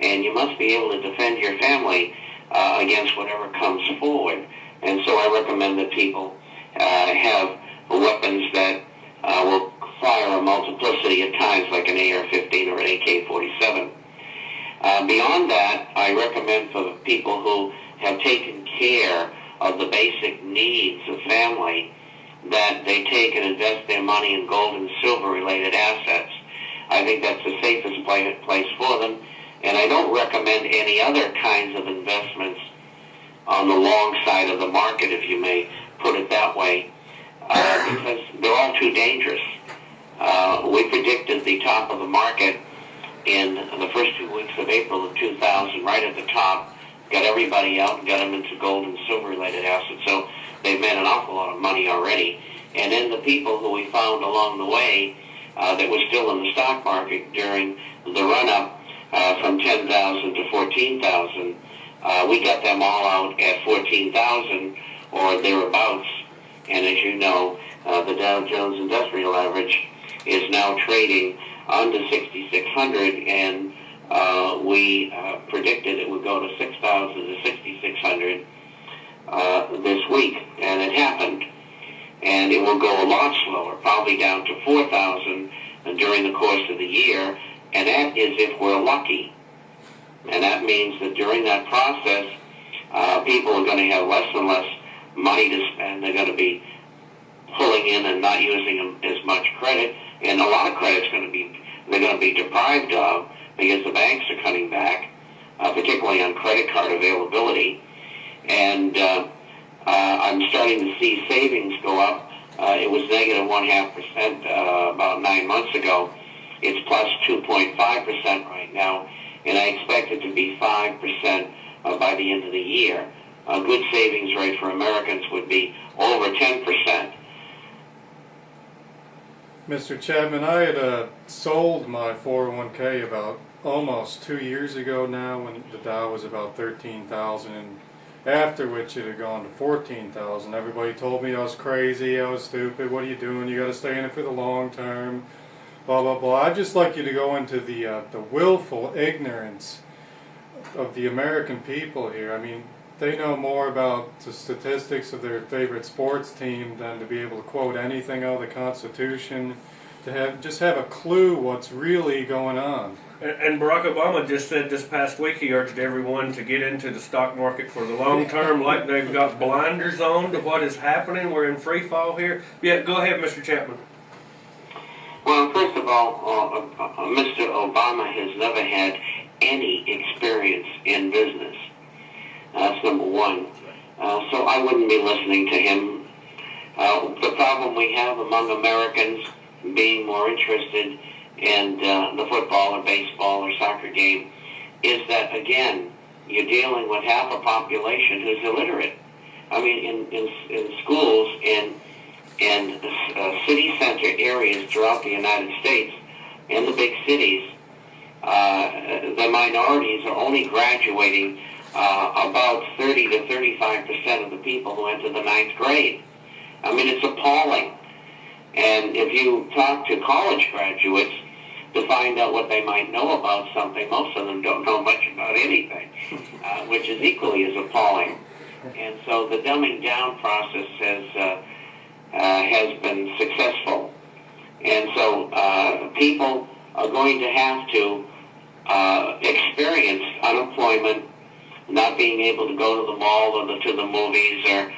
and you must be able to defend your family against whatever comes forward. And so I recommend that people have weapons that will fire a multiplicity at times, like an AR-15 or an AK-47. Beyond that, I recommend for people who have taken care of the basic needs of family that they take and invest their money in gold and silver related assets. I think that's the safest place for them, and I don't recommend any other kinds of investments on the long side of the market, if you may put it that way, because they're all too dangerous. We predicted the top of the market in the first 2 weeks of April of 2000, right at the top, got everybody out and got them into gold and silver related assets. So they've made an awful lot of money already. And then the people who we found along the way that were still in the stock market during the run-up from 10,000 to 14,000, we got them all out at 14,000 or thereabouts. And as you know, the Dow Jones Industrial Average is now trading under 6,600, and we predicted it would go to 6,000 to 6,600 this week, and it happened. And it will go a lot slower, probably down to 4,000 during the course of the year, and that is if we're lucky. And that means that during that process, people are going to have less and less money to spend. They're going to be pulling in and not using as much credit, and a lot of credit's going to be they're going to be deprived of because the banks are cutting back, particularly on credit card availability. And I'm starting to see savings go up. It was negative 0.5% about 9 months ago. It's plus 2.5% right now, and I expect it to be 5% by the end of the year. A good savings rate for Americans would be over 10%. Mr. Chapman, I had sold my 401k about almost 2 years ago now, when the Dow was about 13,000, and after which it had gone to 14,000. Everybody told me I was crazy, I was stupid, what are you doing, you got to stay in it for the long term, blah blah blah. I'd just like you to go into the willful ignorance of the American people here. I mean, they know more about the statistics of their favorite sports team than to be able to quote anything out of the Constitution, to just have a clue what's really going on. And Barack Obama just said this past week he urged everyone to get into the stock market for the long term, like they've got blinders on to what is happening. We're in free fall here. Yeah, go ahead, Mr. Chapman. Well, first of all, Mr. Obama has never had any experience in business. That's number one. So I wouldn't be listening to him. The problem we have among Americans being more interested in the football or baseball or soccer game is that, again, you're dealing with half a population who's illiterate. I mean, in schools in city center areas throughout the United States, in the big cities, the minorities are only graduating about 30 to 35% of the people who enter the 9th grade. I mean, it's appalling. And if you talk to college graduates to find out what they might know about something, most of them don't know much about anything, which is equally as appalling. And so the dumbing down process has been successful. And so people are going to have to experience unemployment, not being able to go to the mall or to the movies or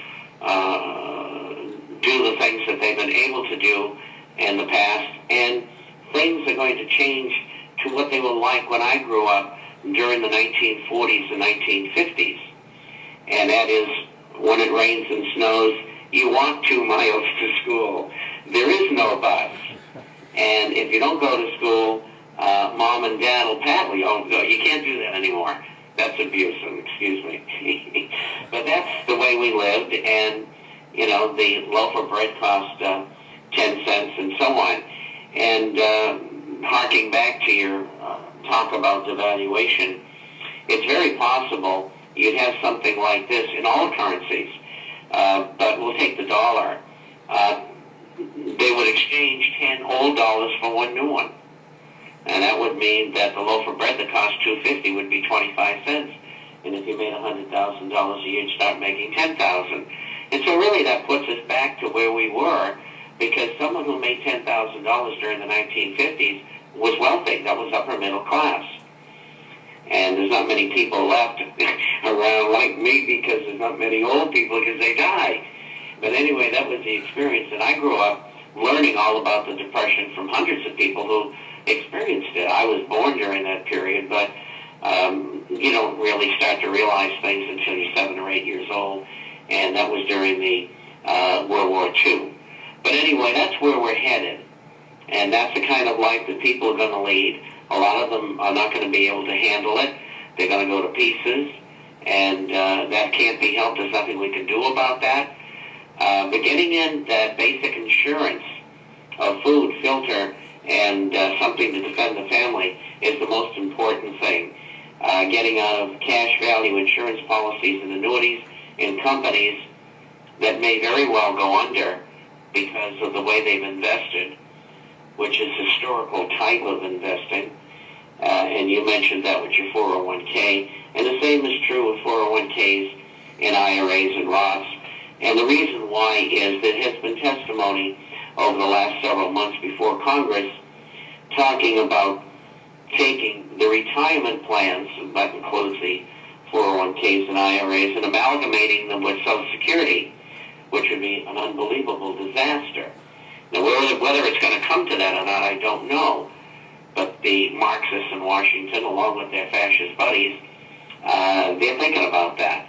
do the things that they've been able to do in the past. And things are going to change to what they were like when I grew up during the 1940s and 1950s. And that is, when it rains and snows, you walk 2 miles to school. There is no bus. And if you don't go to school, mom and dad will pat you. Oh, no, you can't do that anymore. That's abuse, excuse me. But that's the way we lived, and, you know, the loaf of bread cost 10 cents and so on. And harking back to your talk about devaluation, it's very possible you'd have something like this in all currencies, but we'll take the dollar. They would exchange 10 old dollars for one new one. And that would mean that the loaf of bread that cost $2.50 would be 25 cents. And if you made $100,000 a year, you'd start making $10,000. And so really that puts us back to where we were, because someone who made $10,000 during the 1950s was wealthy. That was upper middle class. And there's not many people left around like me, because there's not many old people because they die. But anyway, that was the experience. And I grew up learning all about the Depression from hundreds of people who experienced it. I was born during that period, but you don't really start to realize things until you're 7 or 8 years old. And that was during the World War II. But anyway, that's where we're headed. And that's the kind of life that people are going to lead. A lot of them are not going to be able to handle it. They're going to go to pieces. And that can't be helped. There's nothing we can do about that. But getting in that basic insurance of food, filter, and something to defend the family is the most important thing. Getting out of cash value insurance policies and annuities in companies that may very well go under because of the way they've invested, which is historical type of investing. And you mentioned that with your 401k. And the same is true with 401ks and IRAs and Roths. And the reason why is there has been testimony over the last several months before Congress talking about taking the retirement plans, that includes the 401ks and IRAs, and amalgamating them with Social Security, which would be an unbelievable disaster. Now, whether it's going to come to that or not, I don't know. But the Marxists in Washington, along with their fascist buddies, they're thinking about that.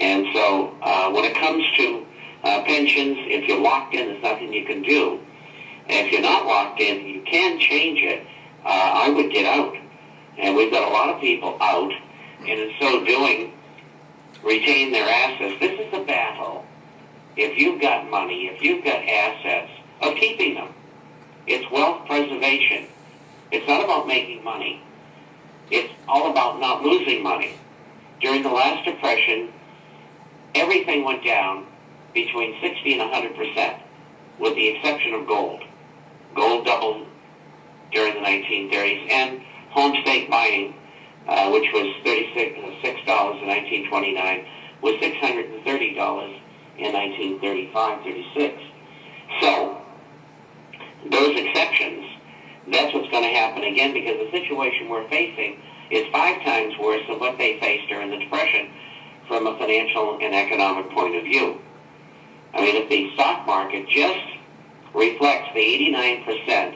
And so when it comes to pensions, if you're locked in, there's nothing you can do. And if you're not locked in, you can change it. I would get out. And we've got a lot of people out, and in so doing, retain their assets. This is a battle. If you've got money, if you've got assets, of keeping them. It's wealth preservation. It's not about making money. It's all about not losing money. During the last Depression, everything went down between 60 and 100%, with the exception of gold. Gold doubled during the 1930s, and home stake buying, which was $36 in 1929, was $630 in 1935-36. So, those exceptions, that's what's going to happen again, because the situation we're facing is 5 times worse than what they faced during the Depression from a financial and economic point of view. I mean, if the stock market just reflects the 89%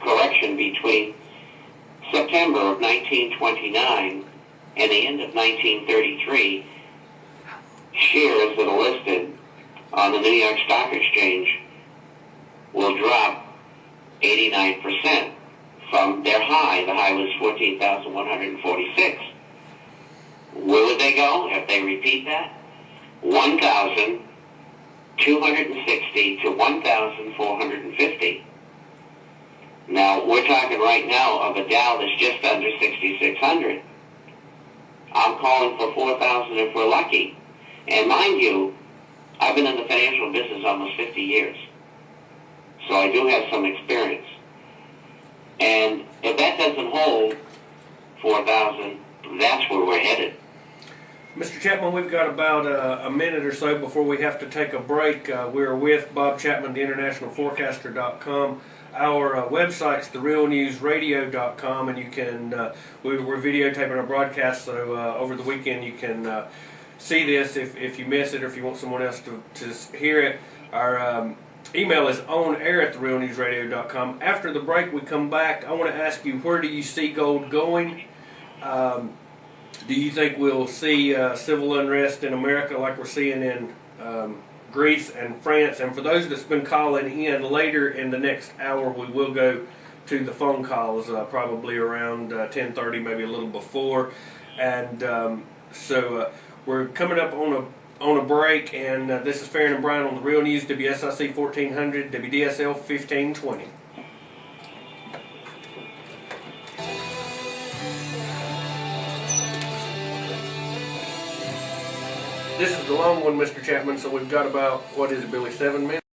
correction between September of 1929 and the end of 1933, shares that are listed on the New York Stock Exchange will drop 89% from their high. The high was 14,146. Where would they go if they repeat that? 1,260 to 1,450. Now, we're talking right now of a Dow that's just under 6,600. I'm calling for 4,000 if we're lucky. And mind you, I've been in the financial business almost 50 years. So I do have some experience. And if that doesn't hold 4,000, that's where we're headed. Mr. Chapman, we've got about a minute or so before we have to take a break. We're with Bob Chapman, the internationalforecaster.com. Our website's therealnewsradio.com, and you can, we're videotaping our broadcast, so over the weekend you can see this if you miss it or if you want someone else to hear it. Our email is onair@therealnewsradio.com. After the break, we come back. I want to ask you, where do you see gold going? Do you think we'll see civil unrest in America like we're seeing in Greece and France? And for those that's been calling in, later in the next hour, we will go to the phone calls, probably around 10:30, maybe a little before. And so we're coming up on a break, and this is Farron and Brian on the Real News, WSIC 1400, WDSL 1520. This is the long one, Mr. Chapman, so we've got about, what is it, Billy, 7 minutes?